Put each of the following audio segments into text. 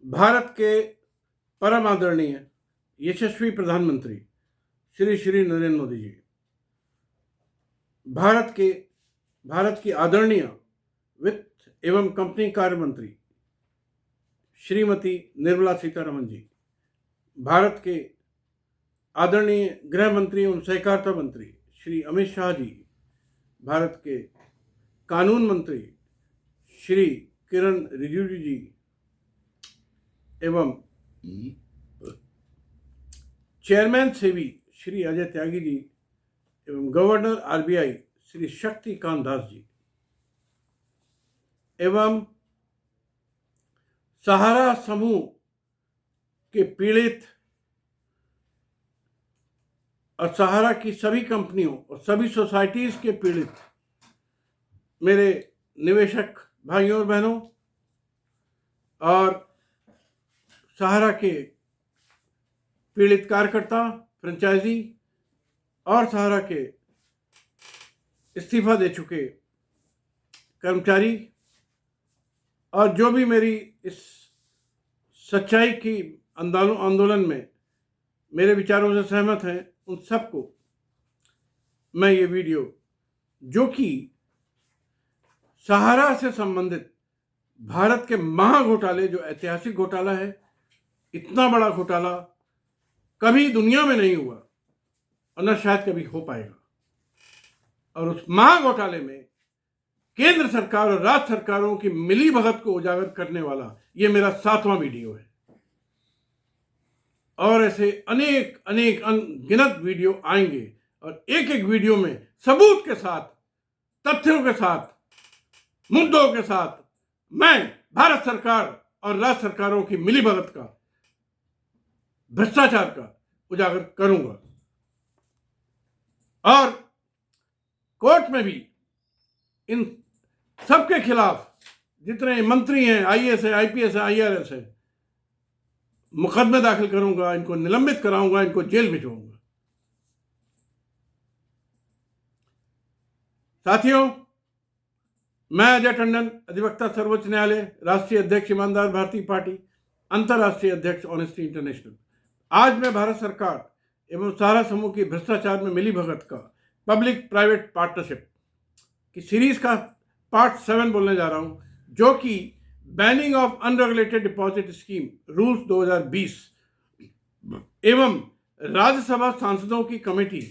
भारत के परम आदरणीय यशस्वी प्रधानमंत्री श्री श्री नरेंद्र मोदी जी, भारत की आदरणीय वित्त एवं कंपनी कार्य मंत्री श्रीमती निर्मला सीतारमण जी, भारत के आदरणीय गृह मंत्री एवं सहकारिता मंत्री श्री अमित शाह जी, भारत के कानून मंत्री श्री किरण रिजिजू जी एवं चेयरमैन सेबी श्री अजय त्यागी जी एवं गवर्नर आरबीआई श्री शक्तिकांत दास जी एवं सहारा समूह के पीड़ित और सहारा की सभी कंपनियों और सभी सोसाइटीज के पीड़ित मेरे निवेशक भाइयों और बहनों और सहारा के पीड़ित कार्यकर्ता, फ्रेंचाइजी और सहारा के इस्तीफा दे चुके कर्मचारी और जो भी मेरी इस सच्चाई की आंदोलन में मेरे विचारों से सहमत हैं, उन सबको मैं ये वीडियो, जो कि सहारा से संबंधित भारत के महाघोटाले, जो ऐतिहासिक घोटाला है, इतना बड़ा घोटाला कभी दुनिया में नहीं हुआ और न शायद कभी हो पाएगा। और उस महाघोटाले में केंद्र सरकार और राज्य सरकारों की मिलीभगत को उजागर करने वाला ये मेरा 7वां वीडियो है। और ऐसे अनेक अनगिनत वीडियो आएंगे और एक एक वीडियो में सबूत के साथ, तथ्यों के साथ, मुद्दों के साथ मैं भारत सरकार और राज्य सरकारों की मिलीभगत का, भ्रष्टाचार का उजागर करूंगा। और कोर्ट में भी इन सबके खिलाफ जितने मंत्री हैं, आईएएस है, आईपीएस है, आईआरएस है, मुकदमे दाखिल करूंगा, इनको निलंबित कराऊंगा, इनको जेल भिजवाऊंगा। साथियों, मैं अजय टंडन, अधिवक्ता सर्वोच्च न्यायालय, राष्ट्रीय अध्यक्ष ईमानदार भारतीय पार्टी, अंतर्राष्ट्रीय अध्यक्ष ऑनेस्टी इंटरनेशनल, आज मैं भारत सरकार एवं सहारा समूह की भ्रष्टाचार में मिलीभगत का पब्लिक प्राइवेट पार्टनरशिप की सीरीज का पार्ट 7 बोलने जा रहा हूं, जो कि banning of unregulated deposit scheme rules 2020 एवं राज्यसभा सांसदों की कमेटी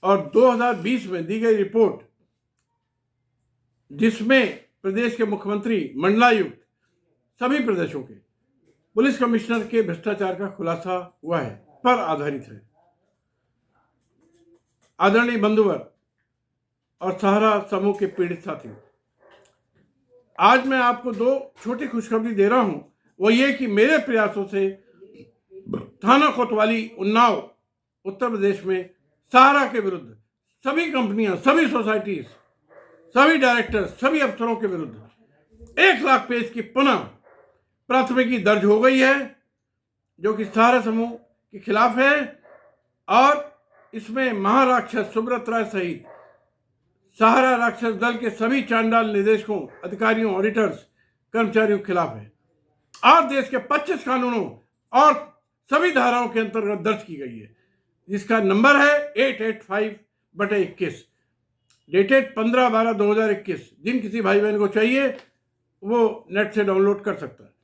और 2020 में दी गई रिपोर्ट, जिसमें प्रदेश के मुख्यमंत्री, मंडलायुक्त, सभी प्रदेशों के पुलिस कमिश्नर के भ्रष्टाचार का खुलासा हुआ है, पर आधारित है। आदरणीय बंधुवर और सहारा समूह के पीड़ित साथियों, आज मैं आपको 2 छोटी खुशखबरी दे रहा हूं। वो ये कि मेरे प्रयासों से थाना कोतवाली, उन्नाव, उत्तर प्रदेश में सहारा के विरुद्ध सभी कंपनियां, सभी सोसाइटीज, सभी डायरेक्टर्स, सभी अफसरों के विरुद्ध 1 लाख पेज की पुनः प्राथमिकी दर्ज हो गई है, जो कि सहारा समूह के खिलाफ है। और इसमें महाराक्षस सुब्रत राय सहित सहारा राक्षस दल के सभी चांडाल निदेशकों, अधिकारियों, ऑडिटर्स, कर्मचारियो/कर्मचारियों के खिलाफ है और देश के 25 कानूनों और सभी धाराओं के अंतर्गत दर्ज की गई है, जिसका नंबर है 885/21, डेटेड 15/12/2021। जिन किसी भाई बहन को चाहिए वो नेट से डाउनलोड कर सकता है।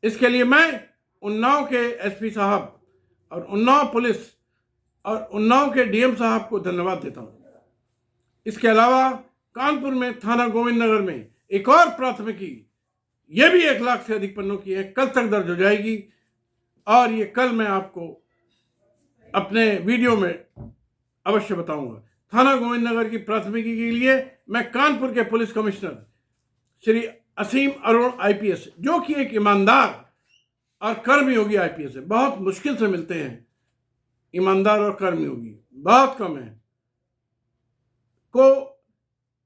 इसके लिए मैं उन्नाव के एसपी साहब और उन्नाव पुलिस और उन्नाव के डीएम साहब को धन्यवाद देता हूं। इसके अलावा कानपुर में थाना गोविंद नगर में एक और प्राथमिकी, यह भी 1 लाख से अधिक पन्नों की है, कल तक दर्ज हो जाएगी और ये कल मैं आपको अपने वीडियो में अवश्य बताऊंगा। थाना गोविंद नगर की प्राथमिकी के लिए मैं कानपुर के पुलिस कमिश्नर श्री असीम अरुण आईपीएस, जो कि एक ईमानदार और कर्मयोगी आईपीएस है, बहुत मुश्किल से मिलते हैं ईमानदार और कर्मयोगी, बहुत कम है, को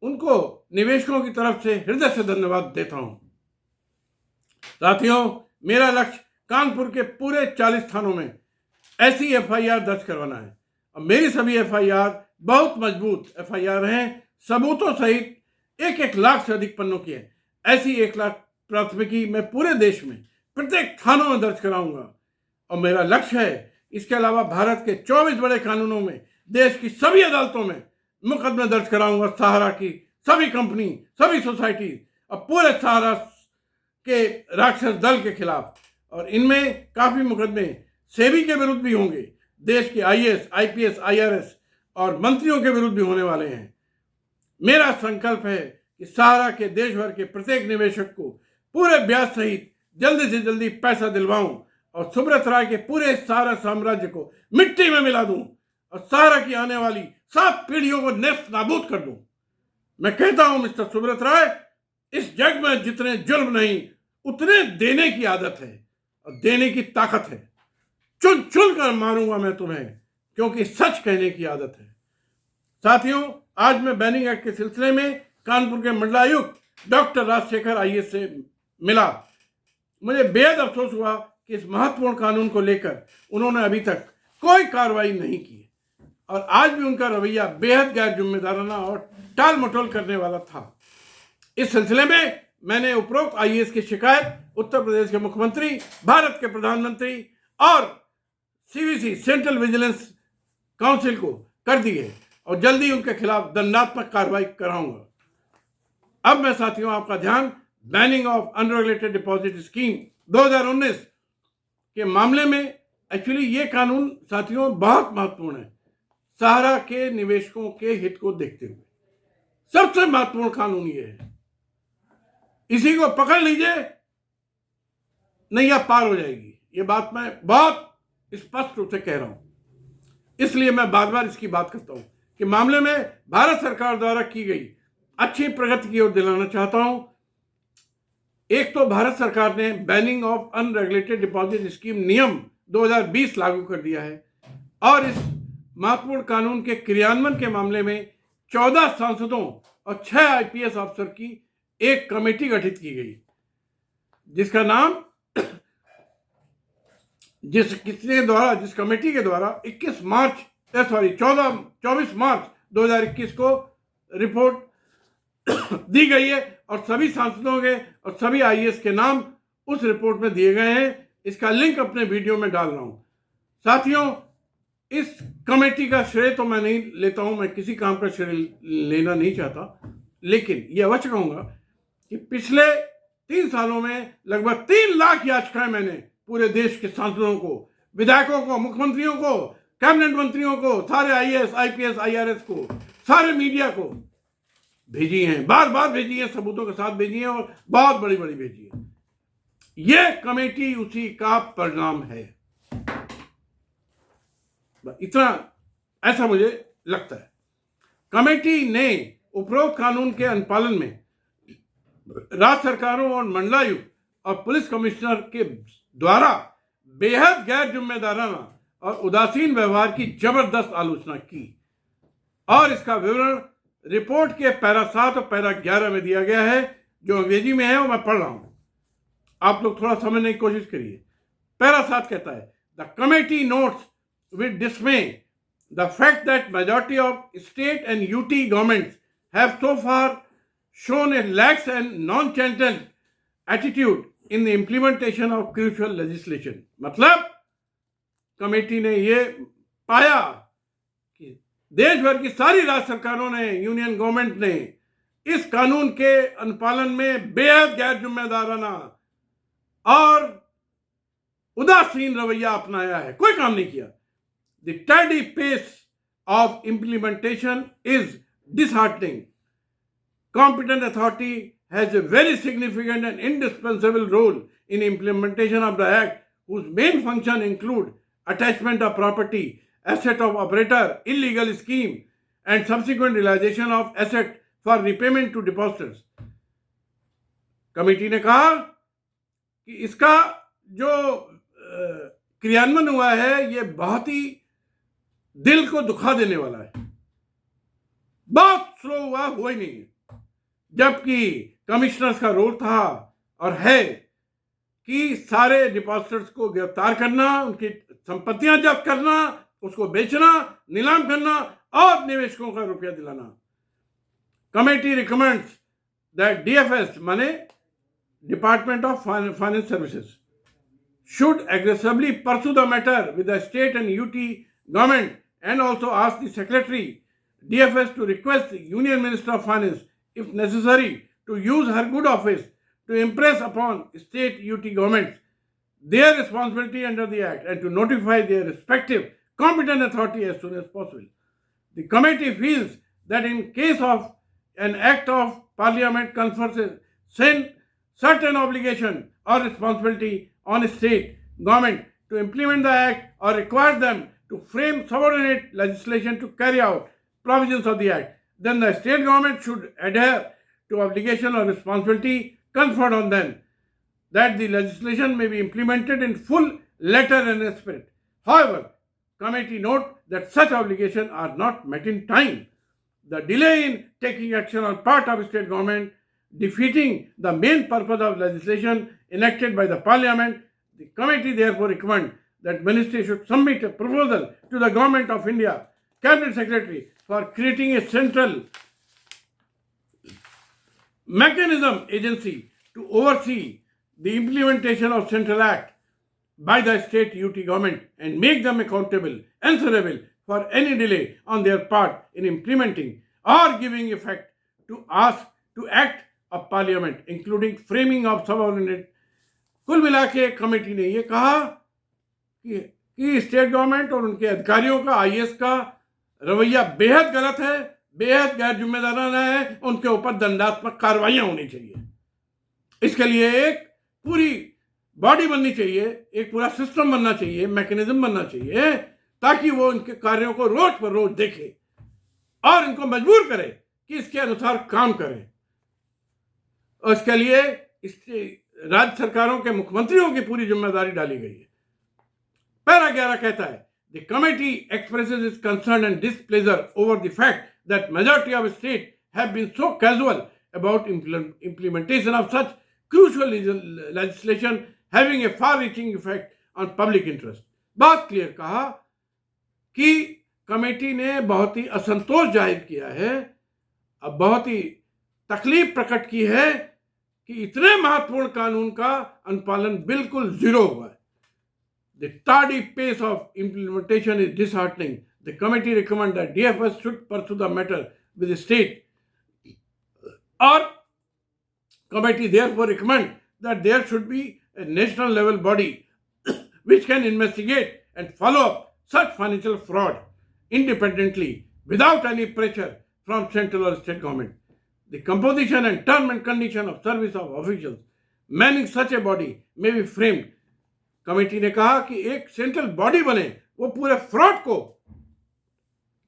उनको निवेशकों की तरफ से हृदय से धन्यवाद देता हूं। साथियों, मेरा लक्ष्य कानपुर के पूरे 40 थानों में ऐसी एफआईआर दर्ज करवाना है और मेरी सभी एफआईआर बहुत मजबूत एफआईआर हैं, सबूतों सहित 1 लाख से अधिक पन्नों की है। ऐसी 1 लाख प्राथमिकी मैं पूरे देश में प्रत्येक थानों में दर्ज कराऊंगा। और मेरा लक्ष्य है इसके अलावा भारत के 24 बड़े कानूनों में, देश की सभी अदालतों में मुकदमे दर्ज कराऊंगा सहारा की सभी कंपनी, सभी सोसाइटी और पूरे सहारा के राक्षस दल के खिलाफ। और इनमें काफी मुकदमे सेबी के विरुद्ध भी होंगे, देश के आईएएस, आईपीएस, आईआरएस और मंत्रियों के विरुद्ध भी होने वाले हैं। मेरा संकल्प है कि सहारा के देश भर के प्रत्येक निवेशक को पूरे ब्याज सहित जल्दी से जल्दी पैसा दिलवाऊं और सुब्रत राय के पूरे सहारा साम्राज्य को मिट्टी में मिला दूं और सहारा की आने वाली 7 पीढ़ियों को नेस्त नाबूद कर दूं। मैं कहता हूं मिस्टर सुब्रत राय, इस जग में जितने जुल्म नहीं उतने देने की आदत है और देने की ताकत है। चुन चुन कर मारूंगा मैं तुम्हें, क्योंकि सच कहने की आदत है। साथियों, आज मैं बैनिंग एक्ट के सिलसिले में कानपुर के मंडलायुक्त डॉक्टर राजशेखर आईएएस से मिला। मुझे बेहद अफसोस हुआ कि इस महत्वपूर्ण कानून को लेकर उन्होंने अभी तक कोई कार्रवाई नहीं की और आज भी उनका रवैया बेहद गैर जिम्मेदाराना और टाल मटोल करने वाला था। इस सिलसिले में मैंने उपरोक्त आईएएस की शिकायत उत्तर प्रदेश के मुख्यमंत्री, भारत के प्रधानमंत्री और सीवीसी सेंट्रल विजिलेंस काउंसिल को कर दी है और जल्दी उनके खिलाफ दंडात्मक कार्रवाई कराऊंगा। अब मैं साथियों आपका ध्यान banning of unregulated deposit scheme 2019 के मामले में, एक्चुअली ये कानून साथियों बहुत महत्वपूर्ण है सहारा के निवेशकों के हित को देखते हुए। सबसे महत्वपूर्ण कानून ये है, इसी को पकड़ लीजिए नैया पार हो जाएगी। ये बात मैं बहुत स्पष्ट रूप से कह रहा हूं, इसलिए मैं बार बार इसकी बात करता हूं कि मामले में भारत सरकार द्वारा की गई अच्छी प्रगति की ओर दिलाना चाहता हूं। एक तो भारत सरकार ने banning of unregulated deposit scheme नियम 2020 लागू कर दिया है और इस महत्वपूर्ण कानून के क्रियान्वयन के मामले में 14 सांसदों और 6 आईपीएस अफसर की एक कमेटी गठित की गई, जिसका नाम जिस कमेटी के द्वारा 24 मार्च 2021 को रिपोर्ट दी गई है और सभी सांसदों के और सभी आईएएस के नाम उस रिपोर्ट में दिए गए हैं। इसका लिंक अपने वीडियो में डाल रहा हूं। साथियों, इस कमेटी का श्रेय तो मैं नहीं लेता हूं, मैं किसी काम का श्रेय लेना नहीं चाहता, लेकिन यह अवश्य कहूंगा कि पिछले 3 सालों में लगभग 3 लाख याचिकाएं मैंने पूरे देश के सांसदों को, विधायकों को, मुख्यमंत्रियों को, कैबिनेट मंत्रियों को, सारे आईएएस, आईपीएस, आईआरएस को, सारे मीडिया को भेजी हैं, बार बार भेजी है, सबूतों के साथ भेजी है और बहुत बड़ी बड़ी भेजी है। यह कमेटी उसी का परिणाम है, इतना ऐसा मुझे लगता है। कमेटी ने उपरोक्त कानून के अनुपालन में राज्य सरकारों और मंडलायुक्त और पुलिस कमिश्नर के द्वारा बेहद गैर जिम्मेदाराना और उदासीन व्यवहार की जबरदस्त आलोचना की और इसका विवरण रिपोर्ट के पैरा 7 और पैरा 11 में दिया गया है, जो अंग्रेजी में है और मैं पढ़ रहा हूं। आप लोग थोड़ा समझने की कोशिश करिए। पैरा 7 कहता है, the committee notes with डिसमे the fact that majority of state and UT governments have so far shown a lax and non-chantal attitude in the implementation of crucial legislation। मतलब कमेटी ने ये पाया कि देश भर की सारी राज्य सरकारों ने, यूनियन गवर्नमेंट ने इस कानून के अनुपालन में बेहद गैर जिम्मेदाराना और उदासीन रवैया अपनाया है, कोई काम नहीं किया। The tardy pace of implementation is disheartening। Competent authority has a very significant and indispensable role in implementation of the Act, whose main function include attachment of property, asset of operator, illegal scheme, and subsequent realization of asset for repayment to depositors। Committee ने कहा कि इसका जो क्रियान्वयन हुआ है ये बहुत ही दिल को दुखा देने वाला है, बहुत स्लो हुआ ही नहीं है। जबकि कमिश्नर्स का रोल था और है कि सारे डिपॉजिटर्स को गिरफ्तार करना, उनकी संपत्तियां जब्त करना, उसको बेचना, नीलाम करना और निवेशकों का रुपया दिलाना। कमेटी रिकमेंड्स दैट डीएफएस माने department of finance services should aggressively pursue the matter with the state and UT government and also ask the secretary DFS to request the Union Minister of Finance, if necessary, to use her good office to impress upon state UT governments their responsibility under the Act and to notify their respective competent authority as soon as possible. The committee feels that in case of an Act of Parliament confers certain obligation or responsibility on a state government to implement the Act or requires them to frame subordinate legislation to carry out provisions of the Act, then the state government should adhere to obligation or responsibility conferred on them, that the legislation may be implemented in full letter and spirit. However, committee note that such obligations are not met in time. The delay in taking action on part of state government, defeating the main purpose of legislation enacted by the Parliament. The committee therefore recommends that Ministry should submit a proposal to the Government of India Cabinet Secretary for creating a central mechanism agency to oversee the implementation of Central Act by the state UT government and make them accountable, answerable for any delay on their part in implementing or giving effect to act of Parliament, including framing of subordinate. कुल मिला के committee ने ये कहा कि state government और उनके अधिकारियों का, IAS का रवैया बेहद गलत है, बेहद गैर जिम्मेदाराना है, उनके ऊपर दंडात्मक कार्रवाइयां होनी चाहिए। इसके लिए एक पूरी बॉडी बननी चाहिए, एक पूरा सिस्टम बनना चाहिए, मैकेनिज्म बनना चाहिए, ताकि वो इनके कार्यों को रोज पर रोज देखे और इनको मजबूर करे कि इसके अनुसार काम करें। और इसके लिए राज्य सरकारों के मुख्यमंत्रियों की पूरी जिम्मेदारी डाली गई है। पैरा 11 कहता है, The committee expresses its concern and displeasure over the fact that majority of states have been so casual about implementation of such crucial legislation having a far-reaching effect on public interest. बात clear कहा कि committee ने बहुत ही असंतोष जाहिर किया है, अब बहुत ही तकलीफ प्रकट की है कि इतने महत्वपूर्ण कानून का अनुपालन बिल्कुल जीरो हुआ है। The tardy pace of implementation is disheartening. The committee recommends that DFS should pursue the matter with the state. Our committee therefore recommends that there should be a national level body which can investigate and follow up such financial fraud independently without any pressure from central or state government. The composition and term and condition of service of officials manning such a body may be framed. Committee ने कहा कि एक central body बने, वो पूरे fraud को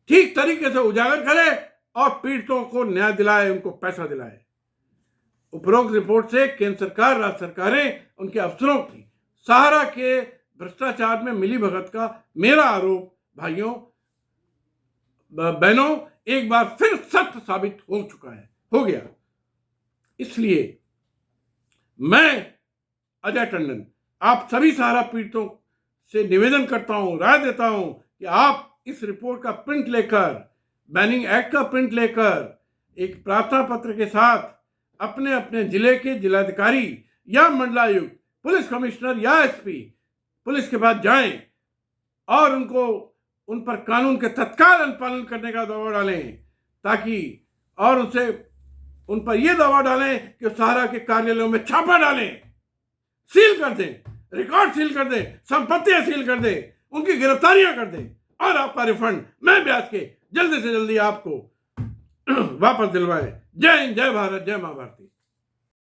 ठीक तरीके से उजागर करे और पीड़ितों को न्याय दिलाए, उनको पैसा दिलाए। उपरोक्त रिपोर्ट से केंद्र सरकार, राज्य सरकारें, उनके अफसरों की सहारा के भ्रष्टाचार में मिलीभगत का मेरा आरोप भाइयों बहनों एक बार फिर सत्य साबित हो गया। इसलिए मैं अजय टंडन आप सभी सहारा पीड़ितों से निवेदन करता हूं, राय देता हूं कि आप इस रिपोर्ट का प्रिंट लेकर, बैनिंग एक्ट का प्रिंट लेकर एक प्रार्थना पत्र के साथ अपने अपने जिले के जिलाधिकारी या मंडलायुक्त, पुलिस कमिश्नर या SP पुलिस के पास जाएं और उन पर कानून के तत्काल अनुपालन करने का दबाव डालें, ताकि और उन पर यह दबाव डालें कि सहारा के कार्यालयों में छापा डालें, सील कर दें, रिकॉर्ड सील कर दें, संपत्तियां सील कर दें, उनकी गिरफ्तारियां कर दें और आपका रिफंड मैं ब्याज के जल्दी से जल्दी आपको वापस दिलवाएं। जय हिंद, जय भारत, जय मां भारती।